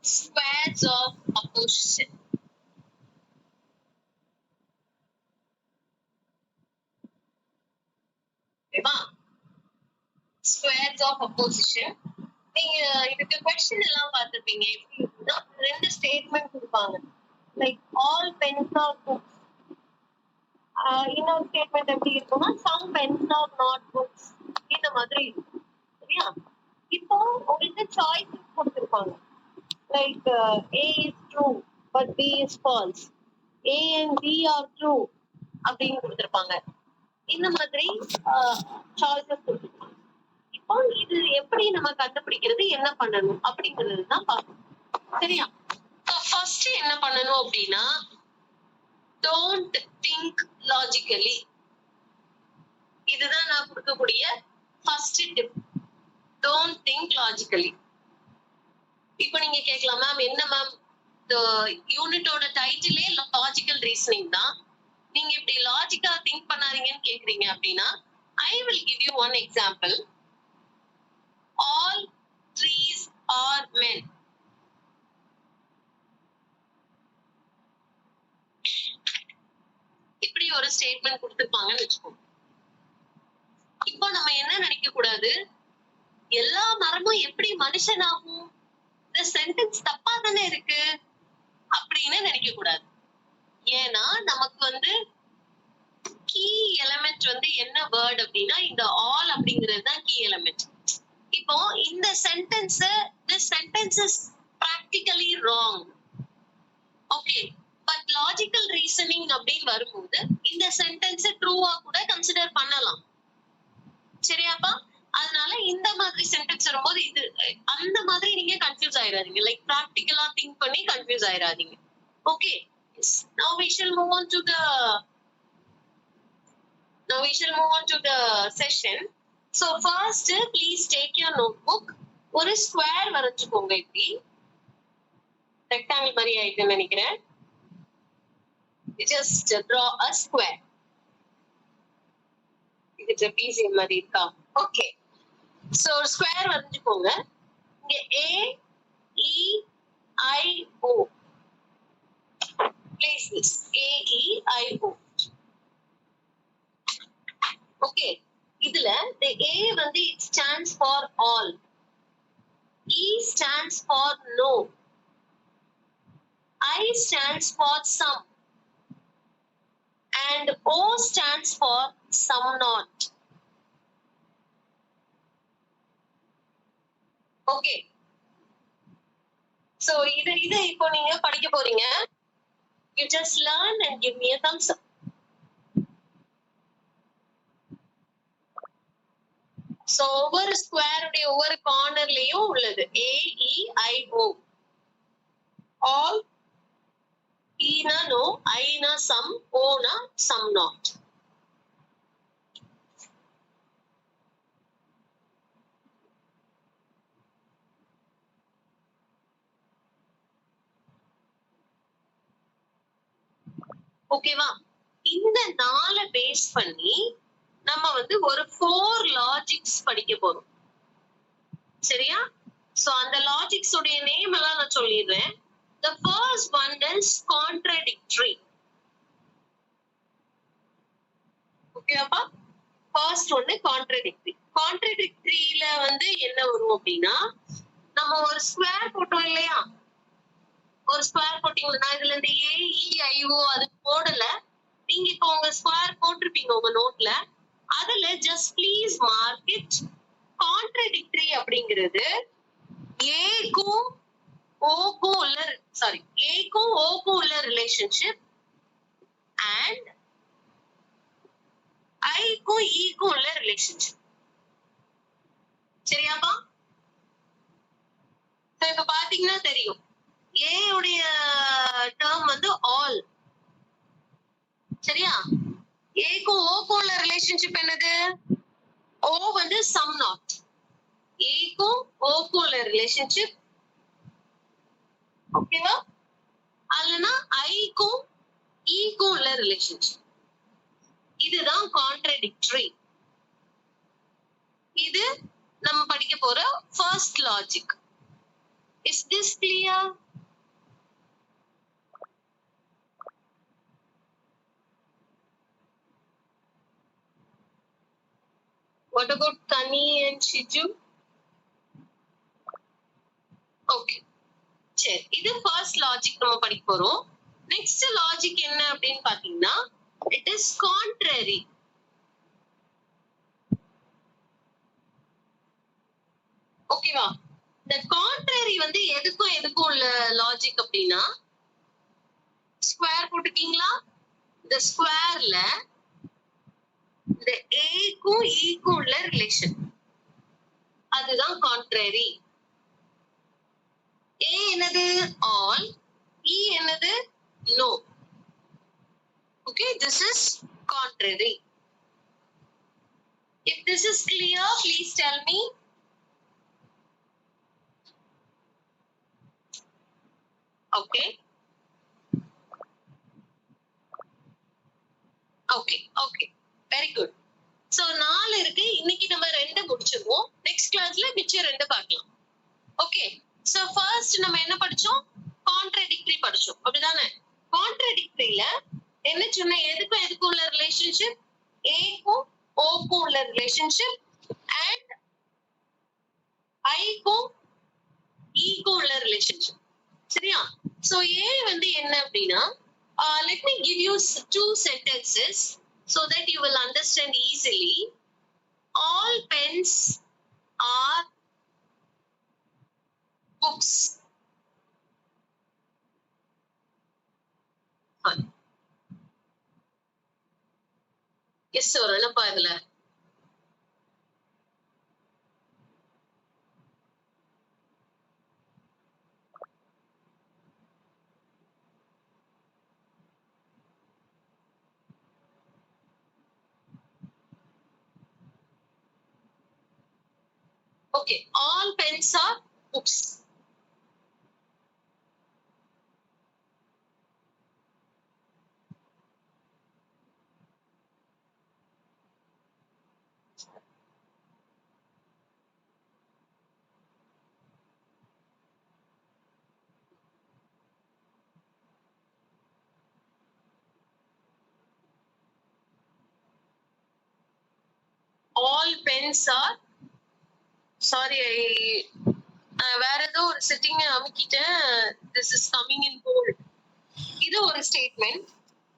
squares of opposition. ஓகேவா? Squares of opposition. நீங்க இதுக்கு क्वेश्चन எல்லாம் பார்த்திருப்பீங்க. எப்படின்னா ரெண்டு ஸ்டேட்மென்ட் கொடுப்பாங்க. Like all pens are books. இன்னொரு ஸ்டேட்மெண்ட் எப்படி இருக்கும்னா some pens are not books. இந்த மாதிரி இருக்கும். சரியா? இப்போ உங்களுக்கு சாய்ஸஸ் கொடுத்திருப்பாங்க. Like A is true but B is false. A and B are true அப்படின்னு கொடுத்திருப்பாங்க. இந்த மாதிரி சாய்ஸஸ் கொடுத்திருப்பாங்க. இப்போ இது எப்படி நம்ம கண்டுபிடிக்கிறது, என்ன பண்ணணும் அப்படிங்கிறது தான் பார்க்கணும். சரியா? ஃபர்ஸ்ட் என்ன பண்ணணும் அப்படின்னா டோன்ட் திங்க் லாஜிக்கலி. இதுதான் நான் கொடுக்கக்கூடிய first tip. Don't think logically. இப்போ நீங்க கேட்கலாம் மேம் என்ன மேம் யூனிட்டோட டைட்டிலே லாஜிக்கல் ரீசனிங் தான், நீங்க இப்படி லாஜிக்கா திங்க் பண்ணாதீங்கன்னு கேக்குறீங்க அப்படின்னா I will give you one example. All trees are men. இப்படி ஒரு ஸ்டேட்மெண்ட் கொடுத்திருப்பாங்கன்னு வச்சுக்கோங்க. இப்போ நம்ம என்ன நினைக்க கூடாது, எல்லா மரமும் எப்படி மனுஷன் ஆகும், இந்த சென்டென்ஸ் தப்பா தானே இருக்கு அப்படின்னு நினைக்க கூடாது. ஏன்னா நமக்கு கீ எலிமெண்ட் என்ன வேர்ட் அப்படின்னா இந்த ஆல் அப்படிங்கிறது தான் கீ எலிமெண்ட். இப்போ இந்த sentence this sentence is practically wrong. Okay, but logical reasoning அப்படின்னு வரும்போது இந்த சென்டென்ஸ் ட்ரூவா கூட கன்சிடர் பண்ணலாம். சரியாப்பா? அதனால இந்த மாதிரி சென்டென்ஸ் வரும்போது இது அந்த மாதிரி நீங்க கன்ஃபியூஸ் ஆயிடாதீங்க. லைக் பிராக்டிகலா திங்க் பண்ணி கன்ஃபியூஸ் ஆயிடாதீங்க. Okay, now we shall move on to the session. So first please take your notebook. ஒரு ஸ்கொயர் வரைச்சுக்கோங்க. இப்படி ரெக்டாங்கிள் மாதிரி ஆயிடுன்னு நினைக்கிறேன். just draw a square. இது ட்ரெபீசியம் மாதிரி இருக்கா? ஓகே, சோ ஸ்கொயர் வரைஞ்சுக்கோங்க. இங்க A E I O. place this A E I O. Okay, இதுல the A it stands for all, E stands for no, I stands for some, and O stands for some not. Okay, so இது இப்போ நீங்க படிக்க போறீங்க. You just learn and give me a thumbs up. So ஒவ்வொரு square உடைய ஒவ்வொரு கார்னர்லயும் உள்ளது A E I O. all, E na no, I na some, O na some not. ஓகேவா? இந்த 4 பேஸ் பண்ணி நம்ம ஒரு 4 லாஜிக்ஸ் படிக்க போறோம். சரியா? சோ அந்த லாஜிக்ஸ் உடைய நேம் எல்லாம் நான் சொல்லிடுறேன். The first one is contradictory. ஓகேவா? ஃபர்ஸ்ட் ஒன்னு contradictory. contradictoryல என்ன வரும் அப்படின்னா நம்ம ஒரு ஸ்கொயர் போட்டோம் இல்லையா? ஒரு ஸ்கொயர் போட்டீங்கன்னா இதுல இந்த A E I O அது போடல. நீங்க இப்போ உங்க ஸ்கொயர் போட்டிருப்பீங்க உங்க நோட்ல. அதுல just please mark it. Contradictory அப்படிங்கிறது ஏக்கும் ஓக்கும் உள்ள ஏக்கும் ஓக்கும் உள்ள ரிலேஷன்ஷிப் அண்ட் ஐக்கும் ஈக்கும் உள்ள ரிலேஷன்ஷிப். சரியாப்பா? இப்ப பாத்தீங்கன்னா தெரியும் A உடைய டேர்ம் ஆல். சரியா? ஏக்கும் ஓக்கும் உள்ள ரிலேஷன்ஷிப் என்னது? O some not. ஏக்கும் ஓக்கும் உள்ள ரிலேஷன்ஷிப் ஓகேவா? அல்லனா ஐக்கும் ஈக்கும் உள்ள ரிலேஷன்ஷிப். இதுதான் கான்ட்ரடிக்டரி. இது நம்ம படிக்க போற first logic. Is this clear? What about Kani and Shiju? Okay. சரி, இது first logic நம்ம படிக்க போறோம். Next logic என்ன அப்படின்னு பாத்தீங்கன்னா, it is contrary. ஓகேவா? இந்த contrary வந்து எதுக்கும் உள்ள logic அப்படின்னா, ஸ்கொயர் போட்டுக்கீங்களா? இந்த ஸ்கொயர்ல இந்த ஏக்கும் ஈக்கும் உள்ள ரிலேஷன் அதுதான் contrary. A என்னது all, E என்னது no. Okay, this is contrary. If this is clear, please tell me. Okay. Okay. Very good. So 4 இருக்கு. இன்னைக்கு நம்ம 2 முடிச்சிருவோம். Next classல மிச்சம் 2 பார்க்கலாம். Okay. So first நம்ம என்ன படிச்சோம்? Contradictory படிச்சோம். அப்படிதானே? Contradictoryல என்ன சொன்ன, எதுக்கும் உள்ள ரிலேஷன்ஷிப், A-க்கும் O-க்கும் உள்ள ரிலேஷன்ஷிப் and I-க்கும் E-க்கும் உள்ள ரிலேஷன்ஷிப். சரியா? So A வந்து என்ன அப்படின்னா, let me give you 2 sentences so that you will understand easily. All pens are books. Yes sir, என்னப்பா இதுல? Okay, all pens are books. All pens are, sorry, வேற ஏதோ ஒரு setting அமைக்கிட்டேன். This is coming in bold. இது ஒரு statement.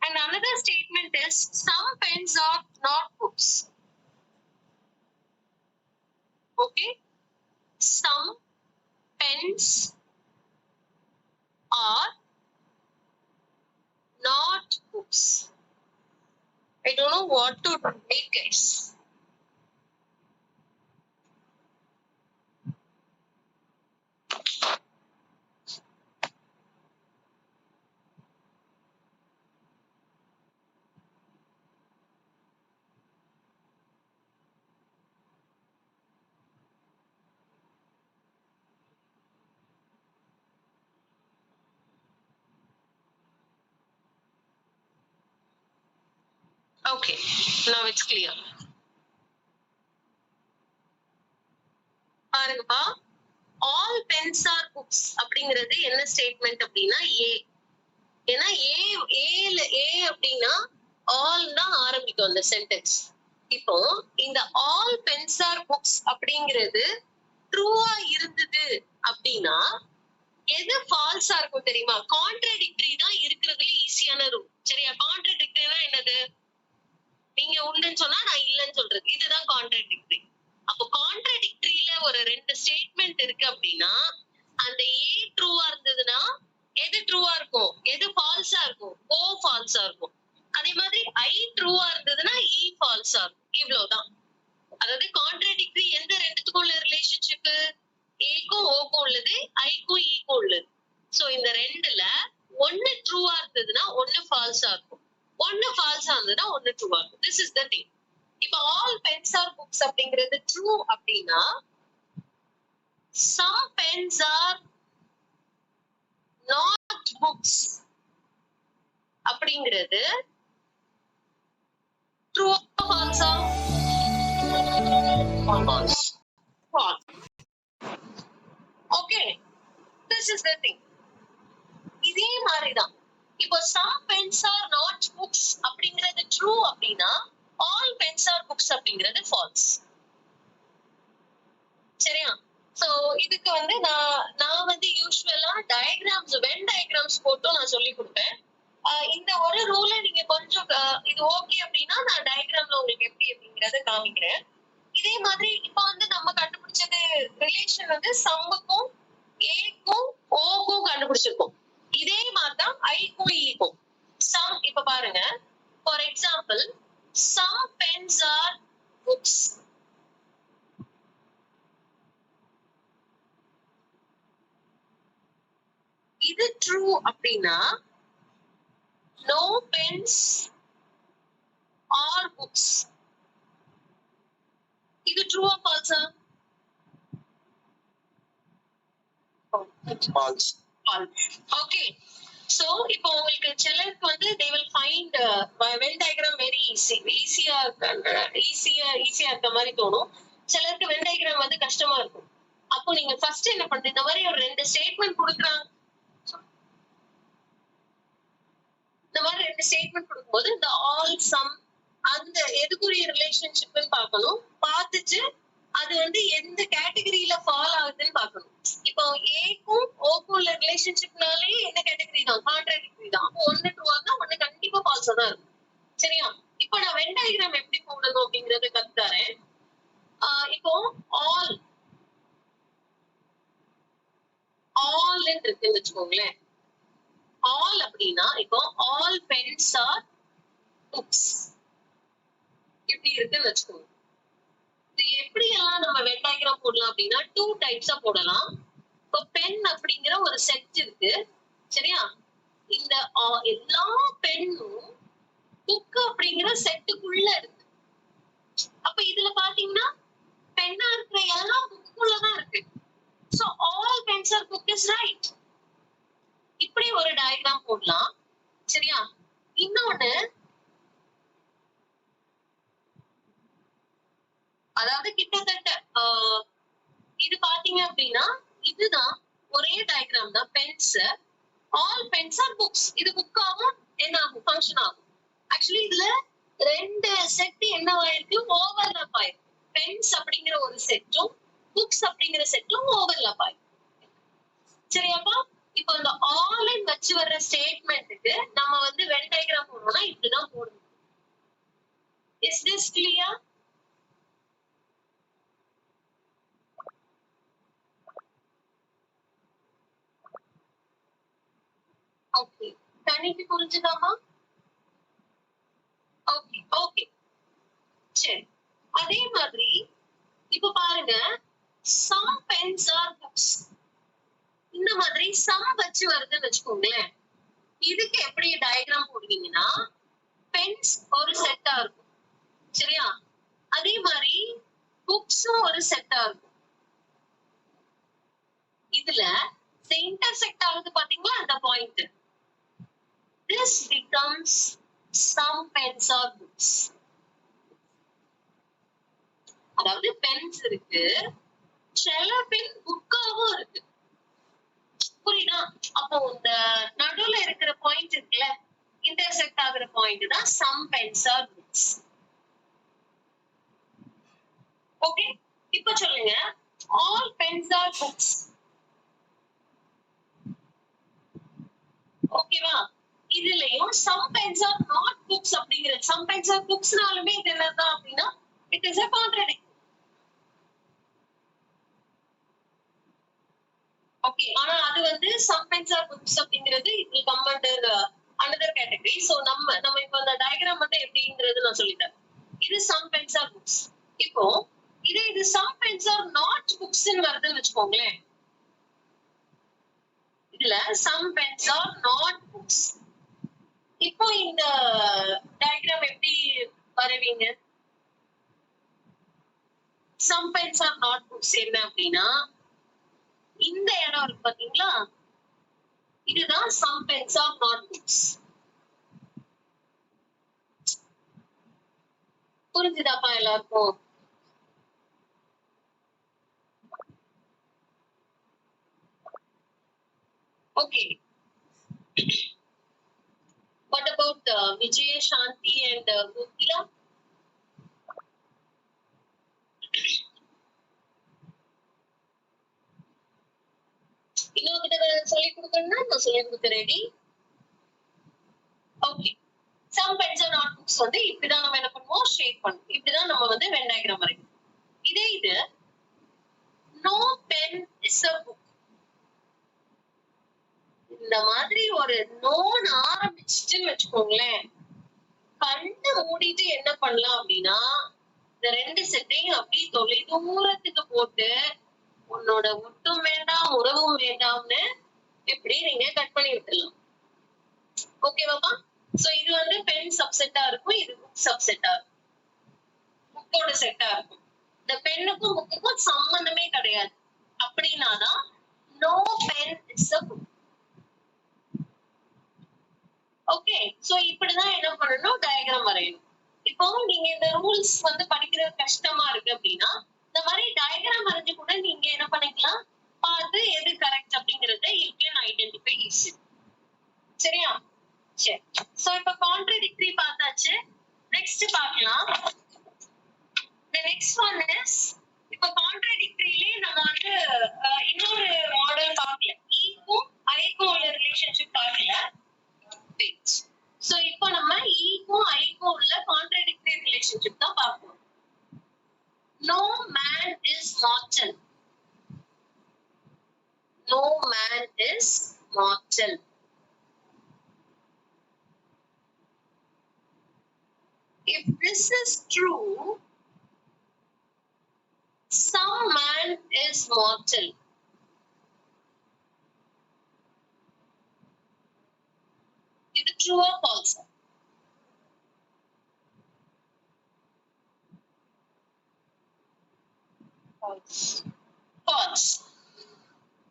And another statement is some pens are not books. Okay, some pens are not books. I don't know what to write, guys. Okay, now it's clear. பாருங்கப்பா, all pens are books அப்படிங்கிறது என்ன statement அப்படின்னா A. ஏன்னா A அப்படின்னா all தான் ஆரம்பிக்கும் அந்த sentence. இப்போ இந்த all pens are books அப்படிங்கிறது ட்ரூவா இருந்தது அப்படின்னா எது ஃபால்ஸா இருக்கும் தெரியுமா? கான்ட்ராடிக்டரி தான் இருக்கிறதுல ஈஸியான ரூல். சரியா? கான்ட்ராடிக்டரினா என்னது? நீங்க உண்டுன்னு சொன்னா நான் இல்லைன்னு சொல்றது, இதுதான் கான்ட்ராடிக்டரி. அப்போ கான்ட்ராடிக்டரியில ஒரு 2 ஸ்டேட்மெண்ட் இருக்கு அப்படின்னா அந்த ஏ ட்ரூவா இருந்ததுன்னா எது ட்ரூவா இருக்கும், எது ஃபால்ஸா இருக்கும்? ஓ ஃபால்ஸா இருக்கும். அதே மாதிரி ஐ ட்ரூவா இருந்ததுன்னா இ ஃபால்ஸா இருக்கும். இவ்வளவுதான். அதாவது கான்ட்ராடிக்டரி எந்த ரெண்டுத்துக்கும் உள்ள ரிலேஷன்ஷிப்? ஏக்கும் ஓக்கும் உள்ளது, ஐக்கும் ஈக்கும் உள்ளது. சோ இந்த ரெண்டுல ஒன்னு ட்ரூவா இருந்ததுன்னா ஒன்னு ஃபால்ஸா இருக்கும், ஒன்னு ஃபால்ஸா இருந்ததுன்னா ஒன்னு ட்ரூவா இருக்கும். This is the thing. இப்போ ஆல் பென்ஸ் ஆர் புக்ஸ் அப்படிங்கிறது ட்ரூ அப்படின்னா some pens are not books அப்படிங்கிறது ட்ரூ ஃபால்ஸா? False. Okay, is the thing. இதே மாதிரிதான் இப்போ some pens are not books அப்படிங்கிறது ட்ரூ அப்படின்னா ஆல் pens are books அப்படிங்கிறது ஃபால்ஸ். சரியா? சோ இதுக்கு வந்து நான் வந்து யூசுவலா டயகிராம்ஸ் வென் டயகிராம்ஸ் போட்டு நான் சொல்லி கொடுப்பேன். இந்த ஒரு ரூலை நீங்க கொஞ்சம் இது ஓகே அப்படின்னா நான் டயகிராம்ல உங்களுக்கு எப்படி அப்படிங்கறத காமிக்கிறேன். இதே மாதிரி இப்ப வந்து நம்ம கண்டுபிடிச்சது ரிலேஷன் வந்து சம்முக்கும் ஏக்கும் ஓக்கும் கண்டுபிடிச்சிருக்கோம். இதே மாதிரிதான் ஐக்கும் ஈக்கும். சம் இப்ப பாருங்க, for example some pens are books. இது ட்ரூ அப்படின்னா no pens are books. இது ட்ரூ ஆ ஃபால்ஸா? ஃபால்ஸ். ஓகே. சோ இப்போ உங்களுக்கு சிலருக்கு வந்து they will find Venn diagram very ஈஸியா இருக்க மாதிரி தோணும். சிலருக்கு Venn diagram வந்து கஷ்டமா இருக்கும். அப்போ நீங்க ஃபர்ஸ்ட் என்ன பண்றீங்க, இந்த மாதிரி ஒரு 2 ஸ்டேட்மெண்ட் கொடுக்குறாங்க, இந்த மாதிரி 2 ஸ்டேட்மெண்ட் கொடுக்கும்போது இந்த ஆல் சம் அந்த எதுக்குரிய ரிலேஷன்ஷிப்னு பார்க்கணும். பார்த்துட்டு அது வந்து எந்த கேட்டகரியில ஃபால் ஆகுதுன்னு பார்க்கணும். இப்போ ஏக்கும் ஓக்கும் உள்ள ரிலேஷன்ஷிப்னாலே என்ன கேட்டகரி தான், கான்ட்ராடிக்டரி தான். அப்போ ஒன்னு ட்ரூவா தான், ஒன்னு கண்டிப்பா ஃபால்ஸா தான் இருக்கும். சரியா? இப்போ நான் வென் டயகிராம் எப்படி போடணும் அப்படிங்கறத கத்துறேன். இப்போ ஆல் இருக்குன்னு வச்சுக்கோங்களேன். ஆல் அப்படின்னா இப்போ ஆல் பென்ஸ் ஆர் புக்ஸ் இப்படி இருக்குன்னு வச்சுக்கோங்க. இது எப்படி எல்லாம் நம்ம வென் டயகிராம் போடலாம் அப்படின்னா 2 டைப்ஸா போடலாம். இப்போ பென் அப்படிங்கிற ஒரு செட் இருக்கு. சரியா? இந்த எல்லா பென்னும் புக் அப்படிங்கிற செட்டுக்குள்ள இருக்கு. அப்ப இதுல பாத்தீங்கன்னா பென்னா இருக்கிற எல்லா புக்குள்ளதான் இருக்கு. So all pens R book is right. இப்படி ஒரு டயகிராம் போடலாம். சரியா? இன்னொன்னு, அதாவது கிட்டத்தட்ட இது பாத்தீங்க அப்படின்னா இதுதான் ஒரே டயகிராம் தான். Pens all pens are books. இது புக்காவும் என்ன ஆகும், ஃபங்க்ஷன் ஆகும். ஆக்சுவலி இதுல 2 செட் என்னவாயிருக்கு, ஓவர்லாப் ஆயிருக்கு. பென்ஸ் அப்படிங்கிற ஒரு செட்டும் புக்ஸ் அப்படிங்கிற செட்டும் ஓவர்லாப் ஆயிருக்கு. சரியாப்பா? இப்போ இந்த ஆல் வச்சு வர்ற ஸ்டேட்மெண்ட்டுக்கு நம்ம வந்து வென் டயகிராம் போடணும்னா இப்படிதான் போடணும். Is this clear? ஓகே, தனிக்கு புரிஞ்சுதாமா? ஓகே ஓகே சரி. அதே மாதிரி இப்ப பாருங்க, some pens are books. இந்த மாதிரி சம் வச்சு வருதுன்னு வச்சுக்கோங்களேன். இதுக்கு எப்படி டயகிராம் போடுவீங்கன்னா பென்ஸ் ஒரு செட்டா இருக்கும். சரியா? அதே மாதிரி புக்ஸும் ஒரு செட்டா இருக்கும். இதுல இன்டர்செக்ட் ஆகுது பாத்தீங்களா அந்த point. This becomes some pens are books. அதாவது பென்ஸ் இருக்கு, சில பென் புக்காவும் இருக்கு. புரியுதா? அப்போ இந்த நடுவுல இருக்கிற பாயிண்ட் இருக்குல்ல, இன்டர்செக்ட் ஆகுற பாயிண்ட் தான் some pens are books. Okay, இப்போ சொல்லுங்க, all pens are books. ஓகேவா? இதுலயும் some pens are not books அப்படிங்கிற some pens are booksனாலுமே இது என்னதான் அப்படின்னா it is a contradiction. Okay, ஆனா அது வந்து some pens are books அப்படிங்கிறது it will come under another category. So நம்ம இப்போ அந்த டயகிராம் மட்டும் எப்படிங்கிறது நான் சொல்லிட்டேன். இது some pens are books. இப்போ இது some pens are not books ன்னு வருதுன்னு வச்சுக்கோங்களேன். இதுல some pens are not books. இப்போ இந்த டயகிராம் எப்படி வரைவீங்க? some pens are not books என்ன அப்படின்னா இந்த இடம் இருக்கு பாத்தீங்களா, இதுதான் some pens are not books. புரிஞ்சுதாப்பா எல்லாருக்கும்? Okay. What about Vijay, Shanti and Gokila? இன்னொரு கிட்ட சொல்லி கொடுக்கணும்னா நான் சொல்லி கொடுக்க ready. Okay. Some pens are notebooks வந்து இப்படிதான் நம்ம என்ன பண்ணுவோம், ஷேட் பண்ணுவோம். இப்படிதான் நம்ம வந்து வென் டயக்ராம் வரைக்கும். இதே இது no pen is a book. இந்த மாதிரி ஒரு நோன் ஆரம்பிச்சுட்டுன்னு வச்சுக்கோங்களேன், கண்ணை மூடிட்டு என்ன பண்ணலாம் அப்படின்னா, இந்த ரெண்டு செட்டையும் அப்படி தொலை தூரத்துக்கு போட்டு உன்னோட ஒட்டும் வேண்டாம் உறவும் வேண்டாம்னு இப்படி நீங்க கட் பண்ணி விட்டுலாம். ஓகேவாப்பா? சோ இது வந்து பென் சப்செட்டா இருக்கும், இது புக் சப்செட்டா இருக்கும், புக்கோட செட்டா இருக்கும். இந்த பெண்ணுக்கும் புக்குக்கும் சம்பந்தமே கிடையாது. அப்படின்னாதான் no pen is a book. Okay. So இப்படிதான் என்ன பண்ணணும், டயக்ராம் வரையணும். இப்போ நீங்க இந்த ரூல்ஸ் வந்து படிக்கிறது கஷ்டமா இருக்கு அப்படின்னா இந்த மாதிரி டயக்ராம் வரைஞ்சு கூட நீங்க என்ன பண்ணிக்கலாம், பார்த்து எது கரெக்ட் அப்படிங்கறத யூ கேன் ஐடென்டிஃபை ஈஸி. சரியா? சரி. சோ இப்ப கான்ட்ரடிக்டரி பார்த்தாச்சு. நெக்ஸ்ட் பார்க்கலாம். the next one is இப்ப கான்ட்ரடிக்டரியிலே நம்ம வந்து இன்னொரு மாடல் பார்க்கல, ஈக்கும் ஐக்கும் உள்ள ரிலேஷன்ஷிப் பார்க்கல. சோ இப்போ நம்ம ஈக்கும் ஐக்கும் உள்ள கான்ட்ரடிக்டரி ரிலேஷன்ஷிப் தான் பார்ப்போம். No man is mortal. No man is mortal. If this is true, some man is mortal. Is it true or false? False. False.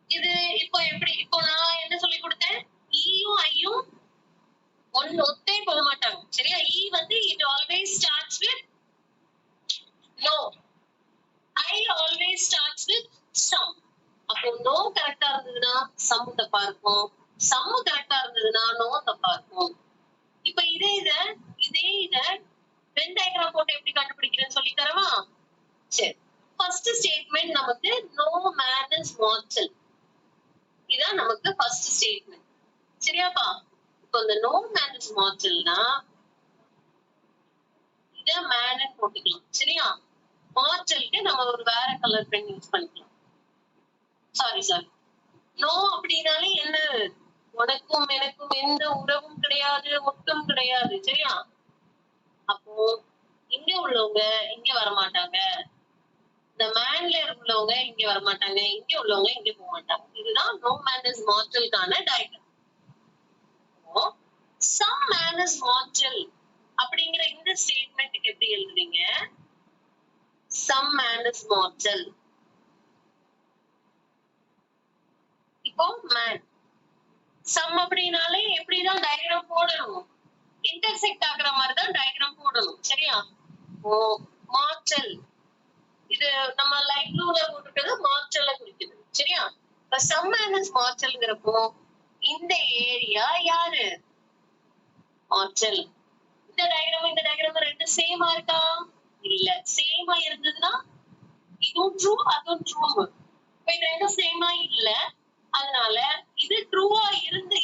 இது இப்போ எப்படி, இப்போ நான் என்ன சொல்லி கொடுத்தேன், ஈயும் ஐயும் ஒத்தே போக மாட்டாங்க. சரியா? ஈ வந்து it always starts with no. I always starts with some. அப்போ no கரெக்டா இருந்ததுன்னா சம் தப்பா இருக்கும், சம் கரெக்டா இருந்ததுன்னா நோ தப்பா இருக்கும். இப்ப இதே இத வென் டயக்ராம் போட்டு எப்படி கண்டுபிடிக்கிறேன்னு சொல்லி தரவா? சரி. ஃபர்ஸ்ட் ஸ்டேட்மெண்ட் நமக்கு no man is mortal. இதான் நமக்கு ஃபர்ஸ்ட் ஸ்டேட்மெண்ட். சரியாப்பா? இப்போ இந்த no man is mortalனா இத மேன் போட்டுக்கலாம். சரியா? மார்டலுக்கு நம்ம ஒரு வேற கலர் பென் யூஸ் பண்ணிக்கலாம். சாரி நோ அப்படின்னாலே என்ன, உனக்கும் எனக்கும் எந்த உறவும் கிடையாது, ஒட்டும் கிடையாது. சரியா? அப்போ இங்க உள்ளவங்க இங்க வரமாட்டாங்க, இந்த மேன்ல உள்ளவங்க இங்க வரமாட்டாங்க, இங்க உள்ளவங்க இங்க போக மாட்டாங்க. இதுதான் நோ மேன் இஸ் மார்டலுக்கான diagram. Some man is mortal அப்படிங்கிற இந்த ஸ்டேட்மெண்ட்டுக்கு எப்படி எழுதுறீங்க? Some man is mortal. இப்போ மேன் சம் அப்படின்னாலே எப்படிதான் டயக்ராம் போடணும், இன்டர்செக்ட் ஆகுற மாதிரி தான் டயக்ராம் போடணும். சரியா? ஓ மார்டல், இது நம்ம லைட் ப்ளூல போட்டுக்கிறது மார்டலை குறிக்குது. சரியா? இப்ப சம் மேன் இஸ் மார்டல்ங்கிறப்போ இந்த ஏரியா யாரு? மார்டல். இந்த டயக்ராம் ரெண்டு சேமா இருக்கா? இல்ல. சேமா இருந்ததுன்னா இதுவும் ட்ரூ அதுவும் ட்ரூ. இப்ப இது ரெண்டும் சேமா இல்ல, அதனால இது ட்ரூவா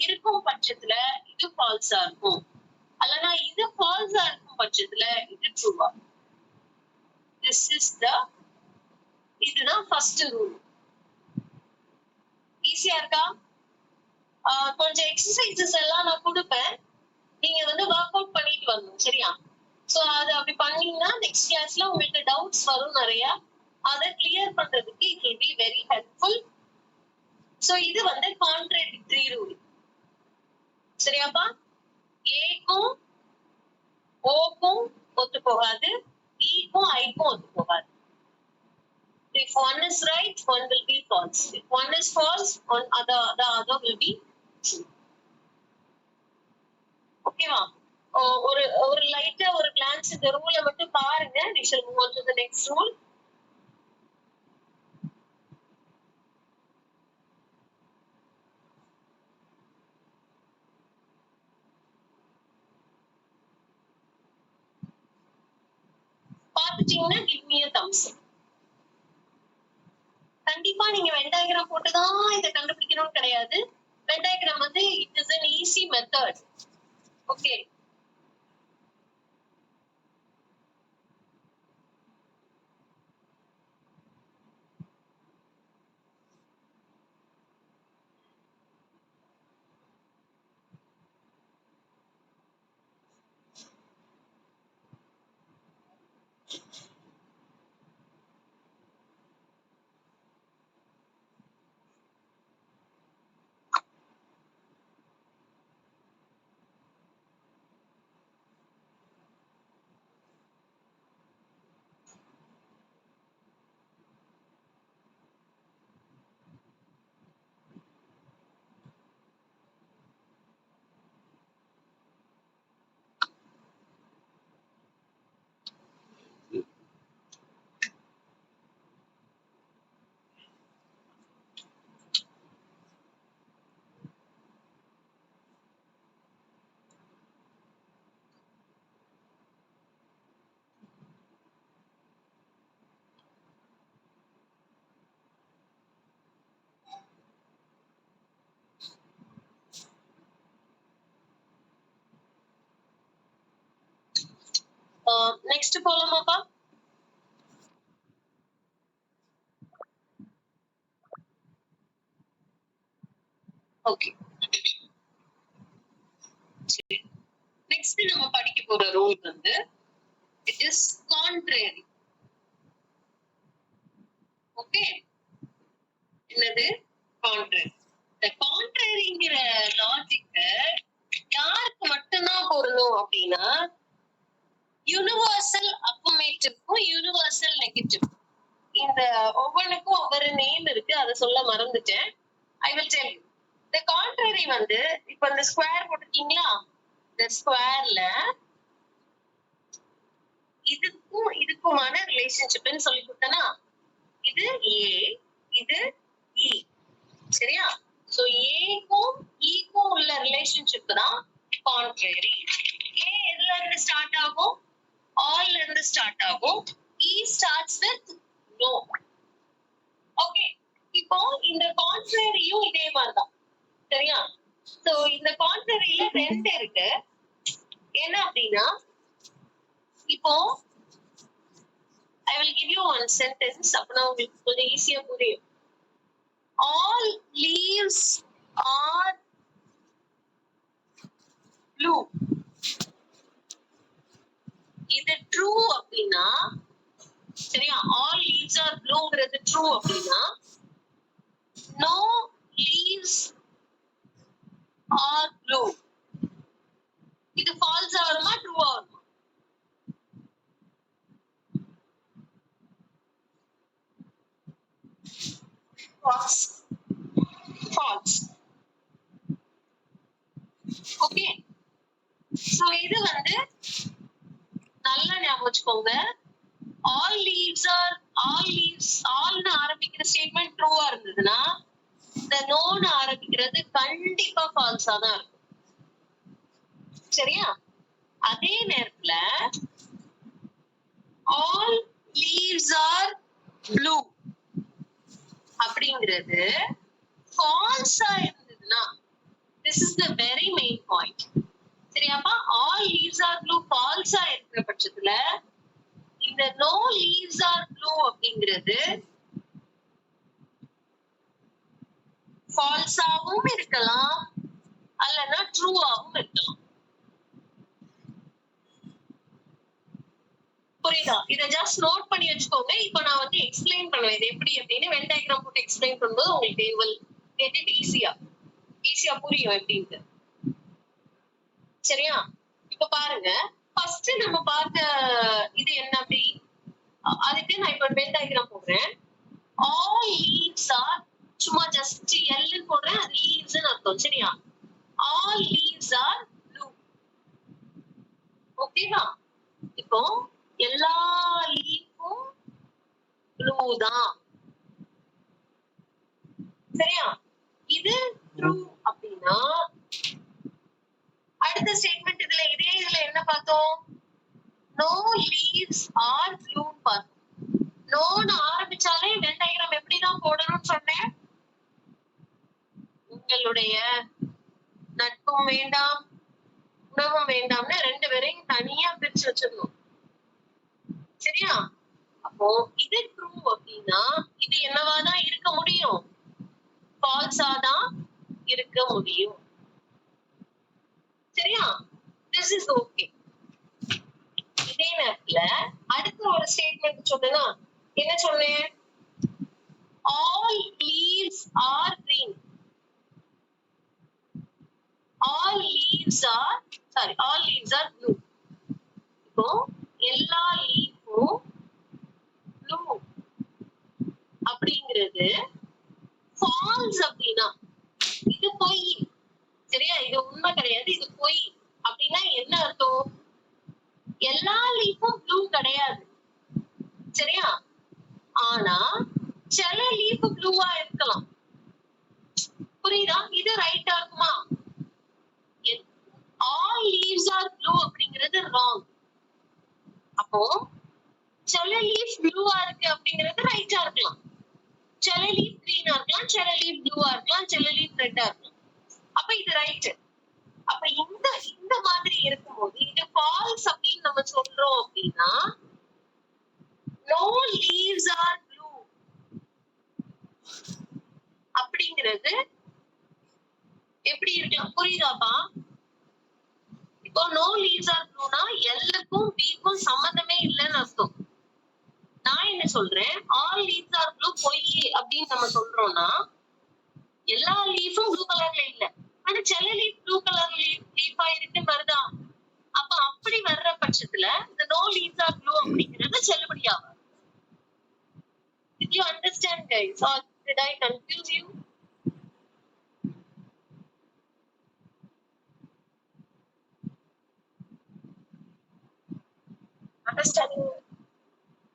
இருக்கும் பட்சத்துல இது ஃபால்ஸா இருக்கும், அல்லனா இது ஃபால்ஸா இருக்கும் பட்சத்துல இது ட்ரூவா. இதுதான் ஃபர்ஸ்ட் ரூல். ஈஸியா இருக்கா? கொஞ்சம் எக்ஸசைசஸ் எல்லாம் நான் கொடுப்பேன், நீங்க வந்து ஒர்க் அவுட் பண்ணிட்டு வரணும். சரியா? சோ அது அப்படி பண்ணீங்கன்னா நெக்ஸ்ட் கிளாஸ்ல உங்களுக்கு டவுட்ஸ் வரும் நிறைய, அதை கிளியர் பண்றதுக்கு it will be very helpful. So இது வந்து கான்ட்ரடிக்டரி ரூல். சரியாப்பா? ஏக்கும் ஓக்கும் ஒத்து போகாது, ஈக்கும் ஐக்கும் ஒத்து போகாது. If one is right, one will be false. If one is false, the other will be true. ஓகேவா? ஒரு லைட்டா ஒரு glance இந்த ரூலை மட்டும் பாருங்க. We shall move on to the next rule. பாத்துட்டீங்கன்னா give me a thumbs up. கண்டிப்பா நீங்க வென் டயக்ராம் போட்டுதான் இதை கண்டுபிடிக்கணும்னு கிடையாது. வென் டயக்ராம் வந்து it is an easy method. Okay, next போலாமாப்பா? ஓகே, நெக்ஸ்ட் நம்ம படிக்க போற ரூல் வந்து இட் இஸ் கான்ட்ரரி. ஓகே, என்னது கான்ட்ரரி? இந்த கான்ட்ரரிங்கிற லாஜிக் யாருக்கு மட்டும்தான் பொருளும் அப்படின்னா யூனிவர்சல் அஃபர்மேட்டிவ்க்கும் யூனிவர்சல் நெகட்டிவ். இந்த ஒவ்வொன்றுக்கும் ஒவ்வொரு நேம் இருக்கு, அதை சொல்ல மறந்துட்டேன். I will tell you. இந்த கான்ட்ரரி வந்து இப்ப இந்த ஸ்கொயர் போட்டுட்டீங்களா, இந்த ஸ்கொயர்ல இதுக்கும் இதுக்குமான ரிலேஷன்ஷிப்னு சொல்லி கொடுத்தனா, இது ஏ, இது இ. சரியா? சோ ஏக்கும் ஈக்கும் உள்ள ரிலேஷன்ஷிப் தான் கான்ட்ரரி. ஏ எதுல இருந்து ஸ்டார்ட் ஆகும்? ஆல்ல இருந்து ஸ்டார்ட் ஆகும். E starts with no. Okay, இப்போ இந்த கான்ட்ரரியும் இதே மாதிரிதான். சரியா? சோ இந்த கான்ட்ரரியில ரெண்டு இருக்கு. என்ன அப்படின்னா, இப்போ I will give you one sentence. அப்பனா உங்களுக்கு கொஞ்சம் ஈஸியா புரியும். All leaves are blue. இது true அப்படின்னா, சரியா? All leaves are blueங்கிறது true அப்படின்னா, no leaves are blue. இது false ஆ வருமா true ஆ வருமா? False. False. ஓகே, சோ இது வந்து நல்லா ஞாபகம் வச்சுக்கோங்க. ஆல் னு ஆரம்பிக்கிற ஸ்டேட்மெண்ட் ட்ரூவா இருந்ததுன்னா, இந்த நோன்னு ஆரம்பிக்கிறது கண்டிப்பா ஃபால்ஸா தான் இருக்கும். சரியா? அதே நேரத்துல ஆல் லீவ்ஸ் ஆர் ப்ளூ அப்படிங்கிறது ஃபால்ஸா இருந்ததுன்னா, this is the very main point. சரியாப்பா? ஆல் லீவ்ஸ் ஆர் ப்ளூ ஃபால்ஸா இருக்கிற பட்சத்துல இந்த நோ லீவ்ஸ் ஆர் ப்ளூ அப்படிங்கிறது ஃபால்ஸாவும் இருக்கலாம், அல்லனா ட்ரூவாவும் இருக்கலாம். புரியுதா? இத ஜஸ்ட் நோட் பண்ணி வச்சுக்கோங்க. இப்போ நான் வந்து எக்ஸ்பிளைன் பண்ணுவேன் இது எப்படி அப்படின்னு. வென் டயக்ராம் போட்டு எக்ஸ்பிளைன் பண்ணும்போது உங்களுக்கு they will get it ஈஸியா புரியும் எப்படின்ட்டு. சரியா? இப்ப பாருங்க, ஃபர்ஸ்ட் நம்ம பார்த்த இது என்ன அப்படி, அதுக்கு நான் இப்ப வென் டயக்ராம் போடுறேன். ஆல் லீவ்ஸ் ஆர், சும்மா ஜஸ்ட் எல் போடுறேன், அது லீவ்ஸ் அர்த்தம். சரியா? All leaves are blue. ஓகேவா? இப்போ எல்லா லீஃபும் ப்ளூ தான். சரியா? இது ட்ரூ அப்படின்னா, அடுத்த ஸ்டேட்மெண்ட் இதுல என்ன பார்த்தோம்? நோ லீவ்ஸ் ஆர் ப்ளூ என்னுடைய நட்பும் வேண்டாம் உணவும் வேண்டாம்னு ரெண்டு பேரையும் தனியா பிரிச்சு வச்சிடணும். சரியா? அப்போ இது ட்ரூ அப்படின்னா இது என்னவாதான் இருக்க முடியும்? ஃபால்ஸா தான் இருக்க முடியும். சரியா? This is okay. இதே நேரத்துல அடுத்த ஒரு ஸ்டேட்மெண்ட் சொன்னா என்ன சொன்னேன்? all leaves are green. all leaves are blue. இப்போ எல்லா லீஃபும் ப்ளூ அப்படிங்கிறது ஃபால்ஸ் அப்படின்னா இது பொய். சரியா? இது உண்மை கிடையாது, இது பொய் அப்படின்னா என்ன அர்த்தம்? எல்லா லீஃபும் ப்ளூ கிடையாது. சரியா? ஆனா சில லீஃப் ப்ளூவா இருக்கலாம். புரியுதா? இது ரைட்டா இருக்குமா? all leaves are blue அப்படிங்கிறது ராங். அப்போ சில லீஃப் ப்ளூவா இருக்கு அப்படிங்கிறது ரைட்டா இருக்கலாம். சில லீஃப் கிரீனா இருக்கலாம், சில லீஃப் ப்ளூவா இருக்கலாம், சில லீஃப் ரெட்டா இருக்கலாம். அப்ப இது ரைட். அப்ப இந்த மாதிரி இருக்கும்போது இது ஃபால்ஸ் அப்படின்னு நம்ம சொல்றோம் அப்படின்னா no leaves are blue அப்படிங்கிறது எப்படி இருக்கலாம்? புரியுதாப்பா? இப்போ no leaves are blueனா எல்லுக்கும் பிக்கும் சம்பந்தமே இல்லைன்னு அர்த்தம். நான் என்ன சொல்றேன்? all leaves are blue பொய் அப்படின்னு நம்ம சொல்றோம்னா எல்லா லீஃபும் ப்ளூ கலர்ல இல்ல, ஆனா சில லீஃப் ப்ளூ கலர் லீஃபா இருக்கு வருதா? அப்ப அப்படி வர்ற பட்சத்துல இந்த no leaves are blue அப்படிங்கிறது செல்லுபடியாகும். Did you understand, guys, or did I confuse you? Understanding?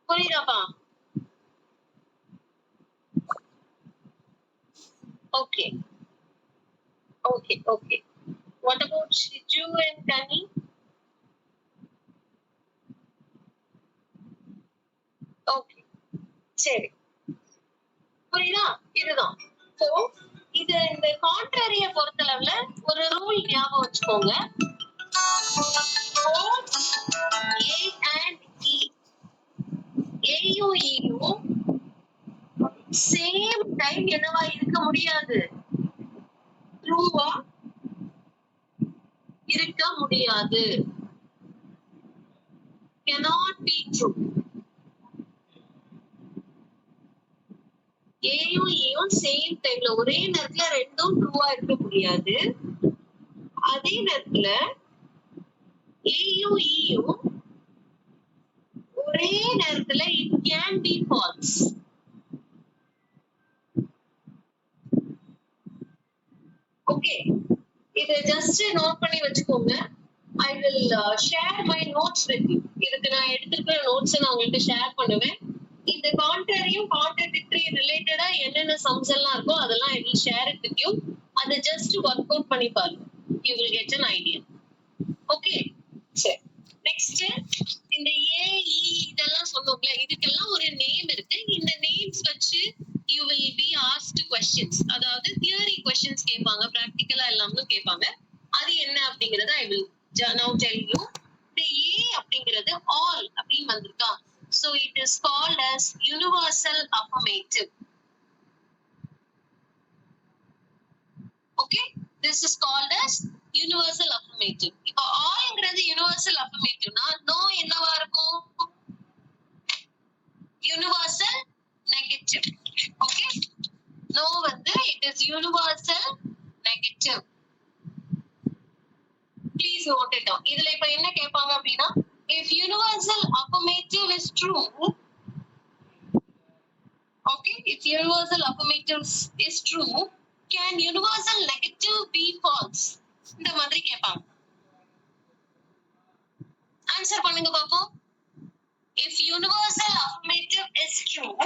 புரியுதாப்பா? Okay. What about Shiju and Kani? Okay. சரி, புரியுதா? இதுதான். So இது இந்த கான்ட்ராரிய பொறுத்தளவுல ஒரு ரூல் ஞாபகம் வச்சுக்கோங்க. both A and E, Aயும் Eயும் சேம் டைம் என்னவா இருக்க முடியாது, ட்ரூவா இருக்க முடியாது. cannot be true. ஏயும் ஈயும் சேம் டைம்ல ஒரே நேரத்துல ரெண்டும் ட்ரூவா இருக்க முடியாது. அதே நேரத்துல ஏயும் ஈயும் ஒரே நேரத்துல it can be false. Okay, இத ஜஸ்ட் நோட் பண்ணி வச்சுக்கோங்க. I will share my notes with you. இதுக்கு நான் எடுத்துக்கிற நோட்ஸ் நான் உங்களுக்கு ஷேர் பண்ணுவேன். இந்த கான்ட்ராரியும் கான்ட்ராடிக்டரி ரிலேட்டடா என்னென்ன சம்ஸ் எல்லாம் இருக்கோ அதெல்லாம் I will share it with you. அதை ஜஸ்ட் ஒர்க் அவுட் பண்ணி பாருங்க. You will get an idea. Okay, சரி. நெக்ஸ்ட் இந்த ஏஇ இதெல்லாம் சொன்னோம்ல, இதுக்கெல்லாம் ஒரு நேம் இருக்கு. இந்த நேம்ஸ் வச்சு you will be asked questions. அதாவது தியரி questions கேட்பாங்க, பிராக்டிகலா எல்லாமே கேட்பாங்க. அது என்ன அப்படிங்கறத I will now tell you. இந்த A அப்படிங்கிறது all அப்படின்னு வந்திருக்கா, so it is called as universal affirmative. Okay, this is called as universal affirmative. இப்போ allங்கிறது universal affirmativeனா no என்னவா இருக்கும்? universal negative. Okay, no வந்து it is universal negative. Please note it down. இதுல இப்ப என்ன கேட்பாங்க அப்படின்னா, if universal affirmative is true, okay, if universal affirmative is true, can universal negative be false? இந்த மாதிரி கேட்பாங்க. ஆன்சர் பண்ணுங்க பாப்போம். if universal affirmative is true,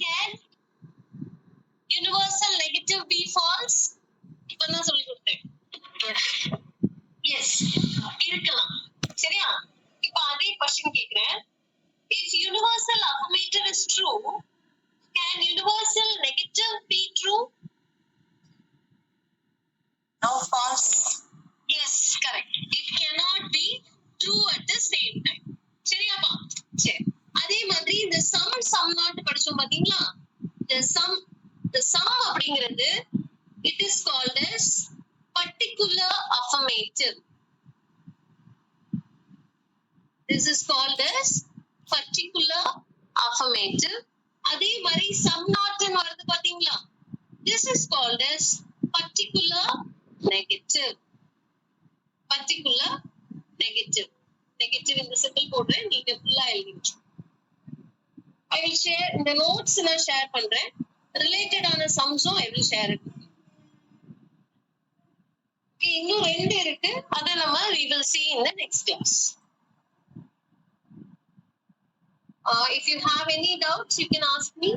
can universal negative be false? இப்பதான் சொல்லி கொடுத்தேன். yes, இருக்கலாம். சரியா? இப்ப அதே क्वेश्चन கேக்குறேன். if universal affirmative is true, can universal negative be true? It is called as particular affirmative. This is called as particular affirmative. அதே மாதிரி some not ன்னு வருது பாத்தீங்களா? This is called as particular negative. Particular negative. Negative இந்த symbol போடுறேன், நீங்க ஃபுல்லா எழுதிடுங்க. I will share இந்த notes நான் ஷேர் பண்றேன். Related ஆன sumsம் I will share it. Okay, இன்னும் 2 இருக்கு. அத நம்ம we will see in the next class. If you have any doubts, you can ask me.